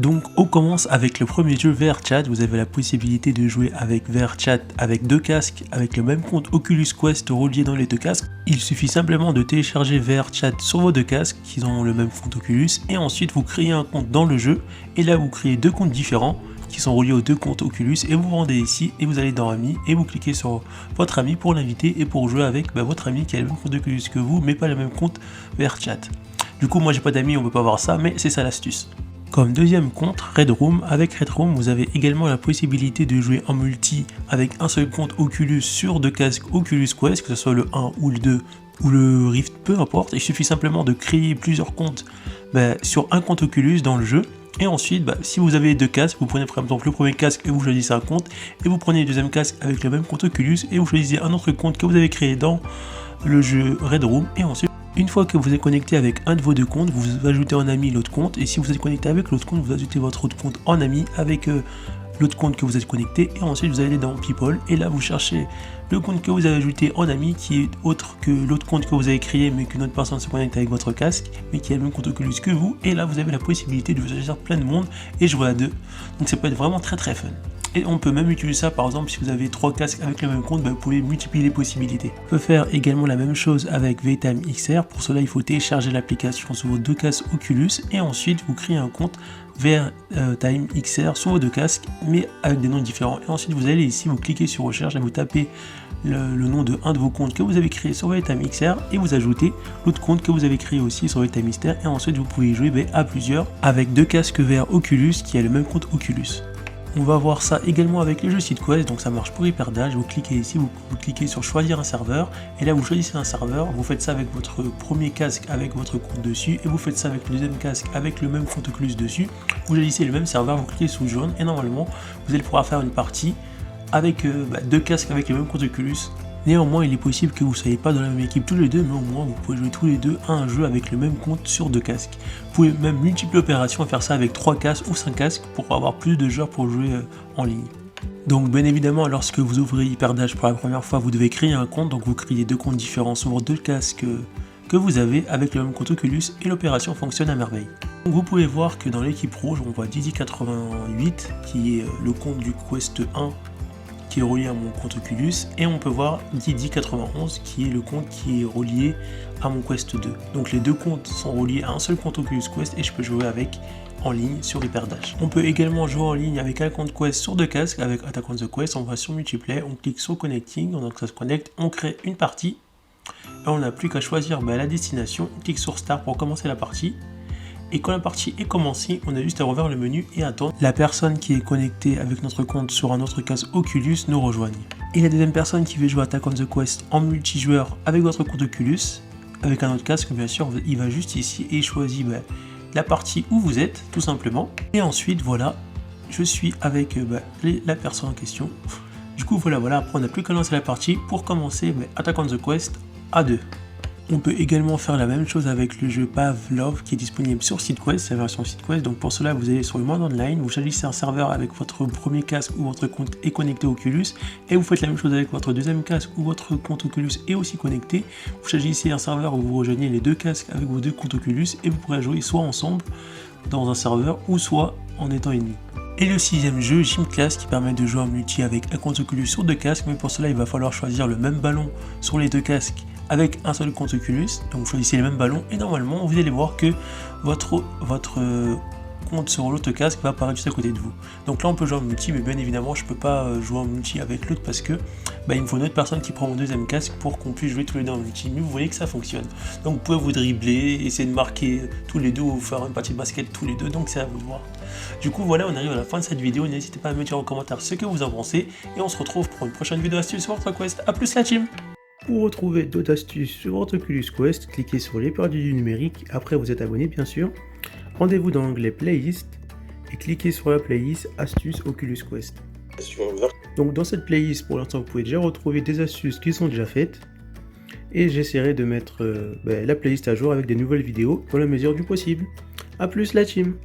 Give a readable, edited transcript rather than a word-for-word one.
Donc on commence avec le premier jeu VRChat. Vous avez la possibilité de jouer avec VRChat avec deux casques avec le même compte Oculus Quest relié dans les deux casques. Il suffit simplement de télécharger VRChat sur vos deux casques qui ont le même compte Oculus et ensuite vous créez un compte dans le jeu et là vous créez deux comptes différents qui sont reliés aux deux comptes Oculus et vous vous rendez ici et vous allez dans Amis et vous cliquez sur votre ami pour l'inviter et pour jouer avec votre ami qui a le même compte Oculus que vous mais pas le même compte VRChat. Du coup moi j'ai pas d'amis, on peut pas voir ça, mais c'est ça l'astuce. Comme deuxième compte, Red Room. Avec Red Room, vous avez également la possibilité de jouer en multi avec un seul compte Oculus sur deux casques Oculus Quest, que ce soit le 1 ou le 2 ou le Rift, peu importe. Il suffit simplement de créer plusieurs comptes sur un compte Oculus dans le jeu. Et ensuite, si vous avez deux casques, vous prenez par exemple le premier casque et vous choisissez un compte, et vous prenez le deuxième casque avec le même compte Oculus, et vous choisissez un autre compte que vous avez créé dans le jeu Red Room, et ensuite, une fois que vous êtes connecté avec un de vos deux comptes, vous ajoutez en ami l'autre compte, et si vous êtes connecté avec l'autre compte, vous ajoutez votre autre compte en ami avec l'autre compte que vous êtes connecté, et ensuite vous allez dans People, et là vous cherchez le compte que vous avez ajouté en ami, qui est autre que l'autre compte que vous avez créé, mais qu'une autre personne se connecte avec votre casque, mais qui a le même compte Oculus que vous, et là vous avez la possibilité de choisir plein de monde et jouer à deux, donc ça peut être vraiment très fun. Et on peut même utiliser ça, par exemple, si vous avez 3 casques avec le même compte, vous pouvez multiplier les possibilités. On peut faire également la même chose avec VTime XR. Pour cela, il faut télécharger l'application sur vos deux casques Oculus et ensuite vous créez un compte VTime XR sur vos deux casques, mais avec des noms différents. Et ensuite, vous allez ici, vous cliquez sur recherche et vous tapez le nom de un de vos comptes que vous avez créé sur VTime XR et vous ajoutez l'autre compte que vous avez créé aussi sur VTime XR. Et ensuite, vous pouvez jouer à plusieurs avec deux casques VR Oculus qui a le même compte Oculus. On va voir ça également avec les jeux SeedQuest, donc ça marche pour Hyperdage. Vous cliquez ici, vous cliquez sur choisir un serveur, et là vous choisissez un serveur, vous faites ça avec votre premier casque avec votre compte dessus, et vous faites ça avec le deuxième casque avec le même compte Oculus dessus. Vous choisissez le même serveur, vous cliquez sous jaune, et normalement vous allez pouvoir faire une partie avec deux casques avec le même compte Oculus. Néanmoins, il est possible que vous ne soyez pas dans la même équipe tous les deux, mais au moins vous pouvez jouer tous les deux à un jeu avec le même compte sur deux casques. Vous pouvez même multiplier l'opération et faire ça avec 3 casques ou 5 casques pour avoir plus de joueurs pour jouer en ligne. Donc bien évidemment, lorsque vous ouvrez Hyperdage pour la première fois, vous devez créer un compte, donc vous créez deux comptes différents sur vos deux casques que vous avez avec le même compte Oculus et l'opération fonctionne à merveille. Donc vous pouvez voir que dans l'équipe rouge, on voit Didi88 qui est le compte du Quest 1 qui est relié à mon compte Oculus, et on peut voir Didi91 qui est le compte qui est relié à mon Quest 2. Donc les deux comptes sont reliés à un seul compte Oculus Quest et je peux jouer avec en ligne sur Hyperdage. On peut également jouer en ligne avec un compte Quest sur deux casques avec Attack on the Quest. On va sur Multiplayer, on clique sur Connecting, donc ça se connecte, on crée une partie et on n'a plus qu'à choisir la destination, on clique sur Start pour commencer la partie. Et quand la partie est commencée, on a juste à revoir le menu et attendre la personne qui est connectée avec notre compte sur un autre casque Oculus nous rejoigne. Et la deuxième personne qui veut jouer Attack on the Quest en multijoueur avec votre compte Oculus, avec un autre casque bien sûr, il va juste ici et choisit la partie où vous êtes, tout simplement. Et ensuite voilà, je suis avec la personne en question. Du coup voilà, après on n'a plus qu'à lancer la partie pour commencer Attack on the Quest à 2. On peut également faire la même chose avec le jeu Pavlov qui est disponible sur SeedQuest, c'est la version SeedQuest. Donc pour cela, vous allez sur le mode online, vous choisissez un serveur avec votre premier casque où votre compte est connecté Oculus et vous faites la même chose avec votre deuxième casque où votre compte Oculus est aussi connecté. Vous choisissez un serveur où vous rejoignez les deux casques avec vos deux comptes Oculus et vous pourrez jouer soit ensemble dans un serveur ou soit en étant ennemis. Et le sixième jeu, Gym Class, qui permet de jouer en multi avec un compte Oculus sur deux casques, mais pour cela il va falloir choisir le même ballon sur les deux casques avec un seul compte Oculus, donc vous choisissez les mêmes ballons et normalement vous allez voir que votre compte sur l'autre casque va apparaître juste à côté de vous. Donc là on peut jouer en multi, mais bien évidemment je peux pas jouer en multi avec l'autre parce que il me faut une autre personne qui prend mon deuxième casque pour qu'on puisse jouer tous les deux en multi, mais vous voyez que ça fonctionne. Donc vous pouvez vous dribbler, essayer de marquer tous les deux ou faire une partie de basket tous les deux, donc c'est à vous de voir. Du coup voilà, on arrive à la fin de cette vidéo, n'hésitez pas à me dire en commentaire ce que vous en pensez et on se retrouve pour une prochaine vidéo astuce sur votre Quest. A plus la team. Pour retrouver d'autres astuces sur votre Oculus Quest, cliquez sur les perdus du numérique, après vous êtes abonné bien sûr. Rendez-vous dans l'onglet Playlist et cliquez sur la playlist Astuces Oculus Quest. Donc dans cette playlist, pour l'instant, vous pouvez déjà retrouver des astuces qui sont déjà faites. Et j'essaierai de mettre la playlist à jour avec des nouvelles vidéos dans la mesure du possible. A plus la team!